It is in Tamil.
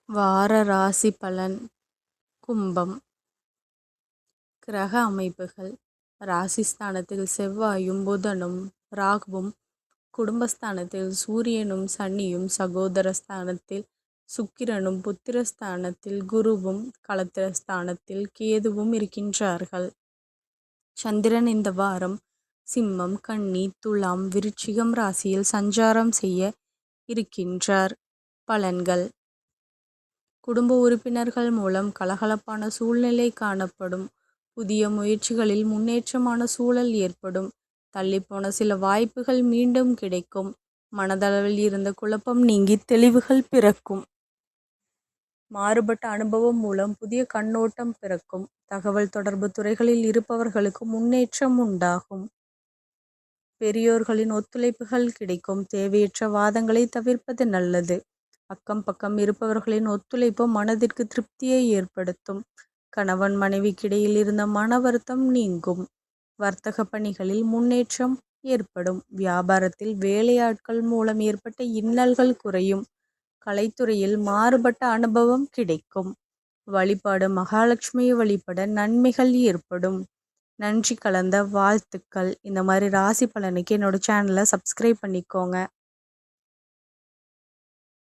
வார ராசி பலன். கும்பம். கிரக அமைப்புகள். ராசிஸ்தானத்தில் செவ்வாயும் புதனும் ராகுவும், குடும்பஸ்தானத்தில் சூரியனும் சனியும், சகோதரஸ்தானத்தில் சுக்கிரனும், புத்திரஸ்தானத்தில் குருவும், களத்திரஸ்தானத்தில் கேதுவும் இருக்கின்றார்கள். சந்திரன் இந்த வாரம் சிம்மம், கன்னி, துலாம், விருச்சிகம் ராசியில் சஞ்சாரம் செய்ய இருக்கின்றார். பலன்கள். குடும்ப உறுப்பினர்கள் மூலம் கலகலப்பான சூழ்நிலை காணப்படும். புதிய முயற்சிகளில் முன்னேற்றமான சூழல் ஏற்படும். தள்ளிப்போன சில வாய்ப்புகள் மீண்டும் கிடைக்கும். மனதளவில் இருந்த குழப்பம் நீங்கி தெளிவுகள் பிறக்கும். மாறுபட்ட அனுபவம் மூலம் புதிய கண்ணோட்டம் பிறக்கும். தகவல் தொடர்பு துறைகளில் இருப்பவர்களுக்கு முன்னேற்றம் உண்டாகும். பெரியோர்களின் ஒத்துழைப்புகள் கிடைக்கும். தேவையற்ற வாதங்களை தவிர்ப்பது நல்லது. அக்கம் பக்கம் இருப்பவர்களின் ஒத்துழைப்பு மனதிற்கு திருப்தியை ஏற்படுத்தும். கணவன் மனைவிக்கிடையில் இருந்த மன வருத்தம் நீங்கும். வர்த்தக பணிகளில் முன்னேற்றம் ஏற்படும். வியாபாரத்தில் வேலையாட்கள் மூலம் ஏற்பட்ட இன்னல்கள் குறையும். கலைத்துறையில் மாறுபட்ட அனுபவம் கிடைக்கும். வழிபாடு. மகாலட்சுமியை வழிபட நன்மைகள் ஏற்படும். நன்றி கலந்த வாழ்த்துக்கள். இந்த மாதிரி ராசி பலனுக்கு என்னோட சேனலை சப்ஸ்கிரைப் பண்ணிக்கோங்க.